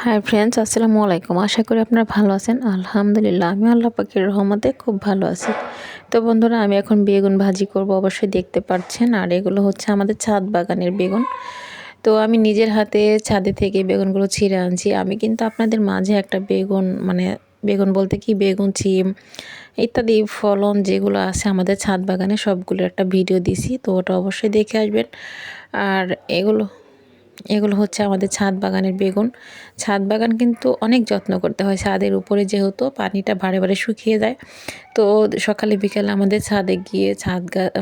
Hi friends, আসসালামু আলাইকুম। আশা করি আপনারা ভালো আছেন। আলহামদুলিল্লাহ, আমি আল্লাহ পাকের রহমতে খুব ভালো আছি। তো বন্ধুরা, আমি এখন বেগুন ভাজি করব, অবশ্যই দেখতে পাচ্ছেন। আর এগুলো হচ্ছে আমাদের ছাদ বাগানের বেগুন। তো আমি নিজের হাতে ছাদে থেকে বেগুনগুলো ছিঁড়ে আনছি। আমি কিন্তু আপনাদের মাঝে একটা বেগুন, মানে বেগুন বলতে কি, বেগুন, সিম ইত্যাদি ফলন যেগুলো আছে আমাদের ছাদ বাগানে, সবগুলোর একটা ভিডিও দিছি। তো ওটা অবশ্যই দেখে আসবেন। আর এগুলো এগুলো হচ্ছে আমাদের ছাদ বাগানের বেগুন। ছাদ বাগান কিন্তু অনেক যত্ন করতে হয়। ছাদের উপরে যেহেতু পানিটা বারে বারে শুকিয়ে যায়, তো সকালে বিকেলে আমাদের ছাদে গিয়ে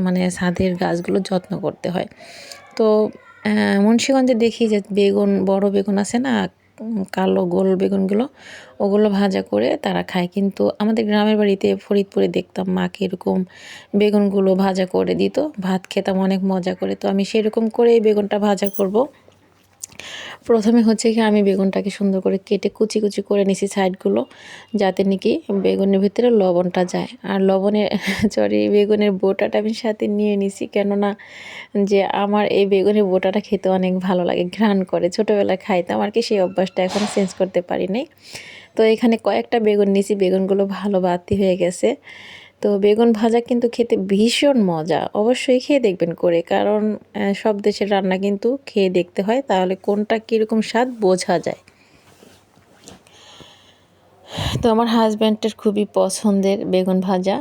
মানে ছাদের গাছগুলো যত্ন করতে হয়। তো মুন্সিগঞ্জে দেখি যে বেগুন, বড় বেগুন আছে না, কালো গোল বেগুনগুলো, ওগুলো ভাজা করে তারা খায়। কিন্তু আমাদের গ্রামের বাড়িতে ফরিদপুরে দেখতাম মাকে এরকম বেগুনগুলো ভাজা করে দিত, ভাত খেতাম অনেক মজা করে। তো আমি সেরকম করে এই বেগুনটা ভাজা করব। প্রথমে হচ্ছে কি, আমি বেগুনটাকে সুন্দর করে কেটে কুচি কুচি করে নিছি সাইডগুলো, যাতে নাকি বেগুনের ভিতরে লবণটা যায়। আর বেগুনের বোটাটা আমি সাথে নিয়ে নিছি, কেননা যে আমার এই বেগুনের বোটাটা খেতে অনেক ভালো লাগে, ঘ্রাণ করে। ছোটোবেলায় খাইতাম আর কি, সেই অভ্যাসটা এখনও চেঞ্জ করতে পারি নাই। তো এখানে কয়েকটা বেগুন নিছি, বেগুনগুলো ভালো বাতি হয়ে গেছে। তো বেগুন ভাজা কিন্তু খেতে ভীষণ মজা, অবশ্যই খেয়ে দেখবেন করে, কারণ সব দেশের রান্না কিন্তু খেয়ে দেখতে হয়, তাহলে কোনটা কীরকম স্বাদ বোঝা যায়। তো আমার হাজব্যান্ডের খুবই পছন্দের বেগুন ভাজা।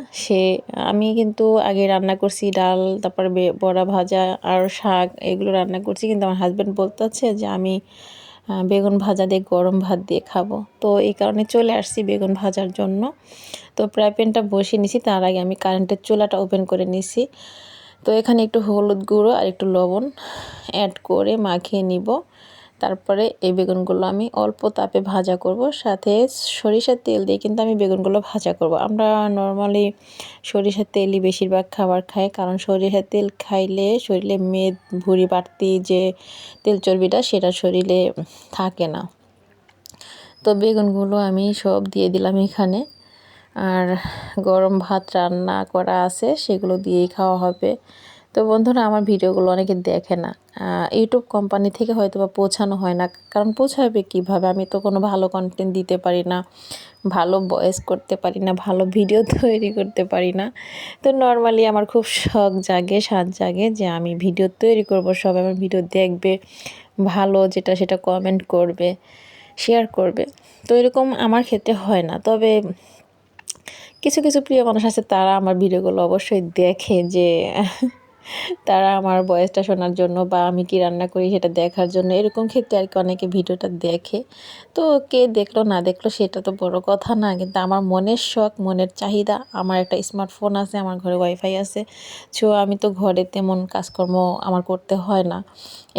আমি কিন্তু আগে রান্না করছি ডাল, তারপরে বড়া ভাজা আর শাক, এগুলো রান্না করছি। কিন্তু আমার হাজব্যান্ড বলতেছে যে আমি বেগুন ভাজা দিয়ে গরম ভাত দিয়ে খাবো। তো এই কারণে চলে আসছি বেগুন ভাজার জন্য। তো ফ্রাই প্যানটা বসিয়ে নিছি, তার আগে আমি কারেন্টের চুলাটা ওপেন করে নিছি। তো এখানে একটু হলুদ গুঁড়ো আর একটু লবণ অ্যাড করে মাখিয়ে নিব। তারপরে এই বেগুনগুলো আমি অল্প তাপে ভাজা করব, সাথে সরিষার তেল দিয়ে কিন্তু আমি বেগুনগুলো ভাজা করব। আমরা নর্মালি সরিষার তেলই বেশিরভাগ খাবার খাই, কারণ সরিষার তেল খাইলে শরীরে মেদ, ভুঁড়ি বাড়তি যে তেল চর্বিটা, সেটা শরীরে থাকে না। তো বেগুনগুলো আমি সব দিয়ে দিলাম এখানে। আর গরম ভাত রান্না করা আছে, সেগুলো দিয়েই খাওয়া হবে। তো বন্ধুরা, আমার ভিডিওগুলো অনেকে দেখে না, ইউটিউব কোম্পানি থেকে হয়তো বা পৌঁছানো হয় না, কারণ পৌঁছাবে কীভাবে? আমি তো কোনো ভালো কন্টেন্ট দিতে পারি না, ভালো ভয়েস করতে পারি না, ভালো ভিডিও তৈরি করতে পারি না। তো নর্মালি আমার খুব শখ জাগে, স্বাদ জাগে যে আমি ভিডিও তৈরি করব, সবাই আমার ভিডিও দেখবে, ভালো যেটা সেটা কমেন্ট করবে, শেয়ার করবে। তো এরকম আমার ক্ষেত্রে হয় না। তবে কিছু কিছু প্রিয় মানুষ আছে, তারা আমার ভিডিওগুলো অবশ্যই দেখে, যে তারা আমার ভয়েসটা শোনার জন্য বা আমি কি রান্না করি সেটা দেখার জন্য, এরকম ক্ষেত্রে আর কি অনেকে ভিডিওটা দেখে। তো কে দেখলো না দেখলো সেটা তো বড় কথা না, কিন্তু আমার মনের শখ, মনের চাহিদা, আমার একটা স্মার্টফোন আছে, আমার ঘরে ওয়াইফাই আছে। সো আমি তো ঘরে তেমন কাজকর্ম আমার করতে হয় না,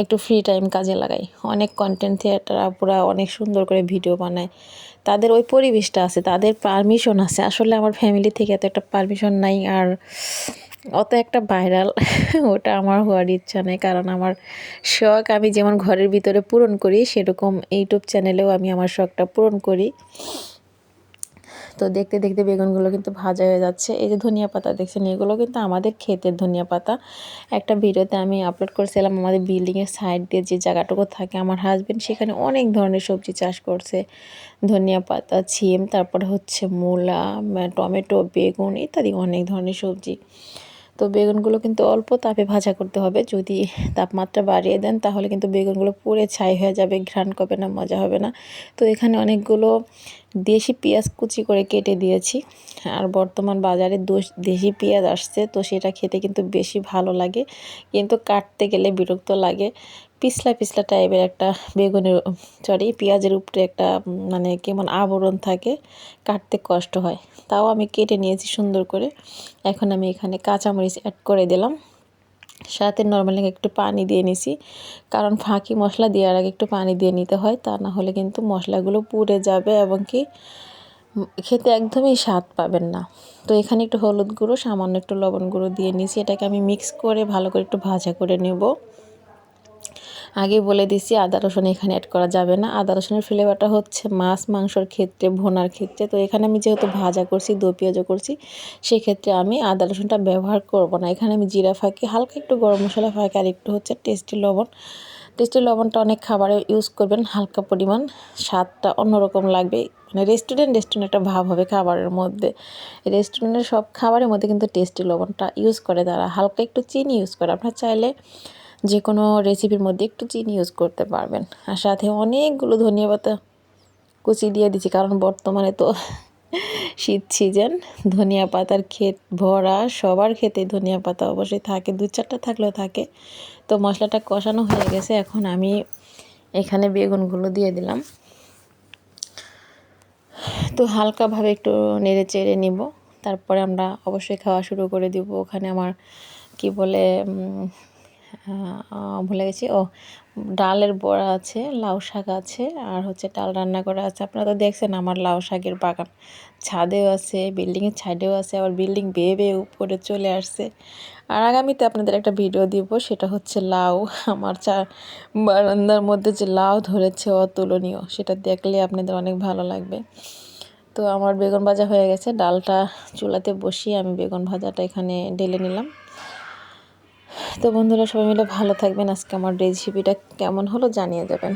একটু ফ্রি টাইম কাজে লাগাই। অনেক কন্টেন্ট ক্রিয়েটর আপুরা অনেক সুন্দর করে ভিডিও বানায়, তাদের ওই পরিবেশটা আছে, তাদের পারমিশন আছে। আসলে আমার ফ্যামিলি থেকে এত একটা পারমিশন নাই, আর অত একটা ভাইরাল ওটা আমার হওয়ার ইচ্ছা নেই। কারণ আমার শখ আমি যেমন ঘরের ভিতরে পূরণ করি, সেরকম ইউটিউব চ্যানেলেও আমি আমার শখটা পূরণ করি। তো দেখতে দেখতে বেগুনগুলো কিন্তু ভাজা হয়ে যাচ্ছে। এই যে ধনিয়া পাতা দেখছেন, এগুলো কিন্তু আমাদের ক্ষেতের ধনিয়া পাতা। একটা ভিডিওতে আমি আপলোড করেছিলাম, আমাদের বিল্ডিংয়ের সাইড দিয়ে যে জায়গাটুকু থাকে, আমার হাজব্যান্ড সেখানে অনেক ধরনের সবজি চাষ করছে। ধনিয়া পাতা, সিম, তারপরে হচ্ছে মূলা, টমেটো, বেগুন ইত্যাদি অনেক ধরনের সবজি। তো বেগুনগুলো কিন্তু অল্প তাপে ভাজা করতে হবে, যদি তাপমাত্রা বাড়িয়ে দেন তাহলে কিন্তু বেগুনগুলো পুড়ে ছাই হয়ে যাবে, ঘ্রাণ করবে না, মজা হবে না। তো এখানে অনেকগুলো দেশি পেঁয়াজ কুচি করে কেটে দিয়েছি। আর বর্তমান বাজারে দেশি পেঁয়াজ আসছে, তো সেটা খেতে কিন্তু বেশি ভালো লাগে, কিন্তু কাটতে গেলে বিরক্ত লাগে। পিছলা পিছলা টাইপের একটা পেঁয়াজের উপরে একটা মানে কেমন আবরণ থাকে, কাটতে কষ্ট হয়। তাও আমি কেটে নিয়েছি সুন্দর করে। এখন আমি এখানে কাঁচামরিচ অ্যাড করে দিলাম, সাথে নর্মালি একটু পানি দিয়ে নিছি, কারণ ফাঁকি মশলা দেওয়ার আগে একটু পানি দিয়ে নিতে হয়, তা না হলে কিন্তু মশলাগুলো পুড়ে যাবে এবং কি খেতে একদমই স্বাদ পাবেন না। তো এখানে একটু হলুদ গুঁড়ো, সামান্য একটু লবণ গুঁড়ো দিয়ে নিছি, এটাকে আমি মিক্স করে ভালো করে একটু ভাজা করে নেব। আগে বলে দিছি, আদা রসুন এখানে অ্যাড করা যাবে না। আদা রসুনের ফ্লেভারটা হচ্ছে মাছ মাংসর ক্ষেত্রে, ভুনার ক্ষেত্রে। তো এখানে আমি যেহেতু ভাজা করছি, দো পেঁয়াজও করছি, সেক্ষেত্রে আমি আদা রসুনটা ব্যবহার করব না। এখানে আমি জিরা ফাঁকি, হালকা একটু গরম মশলা ফাঁকি, আর একটু হচ্ছে টেস্টি লবণ টেস্টি লবণটা অনেক খাবারে ইউজ করবেন, হালকা পরিমাণ, স্বাদটা অন্যরকম লাগবে। মানে রেস্টুরেন্ট একটা ভাব হবে খাবারের মধ্যে। রেস্টুরেন্টের সব খাবারের মধ্যে কিন্তু টেস্টি লবণটা ইউজ করে তারা, হালকা একটু চিনি ইউজ করে। আপনার চাইলে যে কোনো রেসিপির মধ্যে একটু চিনি ইউজ করতে পারবেন। আর সাথে অনেকগুলো ধনিয়া পাতা কুচি দিয়ে দিচ্ছি, কারণ বর্তমানে তো শীত সিজন, ধনিয়া পাতার ক্ষেত ভরা, সবার ক্ষেতে ধনিয়া পাতা অবশ্যই থাকে, 2-4টা থাকলেও থাকে। তো মশলাটা কষানো হয়ে গেছে, এখন আমি এখানে বেগুনগুলো দিয়ে দিলাম। তো হালকাভাবে একটু নেড়ে চেড়ে নিব, তারপরে আমরা অবশ্যই খাওয়া শুরু করে দিব। ওখানে আমার কি বলে ভুলে গেছি, ডালের বড়া আছে, লাউ শাক আছে, আর হচ্ছে ডাল রান্না করা আছে। আপনারা তো দেখছেন আমার লাউ শাকের বাগান ছাদেও আছে, বিল্ডিংয়ের ছাদেও আছে, আবার বিল্ডিং বেয়ে বেয়ে উপরে চলে আসছে। আর আগামীতে আপনাদের একটা ভিডিও দিব, সেটা হচ্ছে লাউ, আমার বারান্দার মধ্যে যে লাউ ধরেছে অতুলনীয়, সেটা দেখলে আপনাদের অনেক ভালো লাগবে। তো আমার বেগুন ভাজা হয়ে গেছে, ডালটা চুলাতে বসিয়ে আমি বেগুন ভাজাটা এখানে ঢেলে নিলাম। তো বন্ধুরা, সবাই মিলে ভালো থাকবেন। আজকে আমার রেসিপিটা কেমন হলো জানিয়ে যাবেন।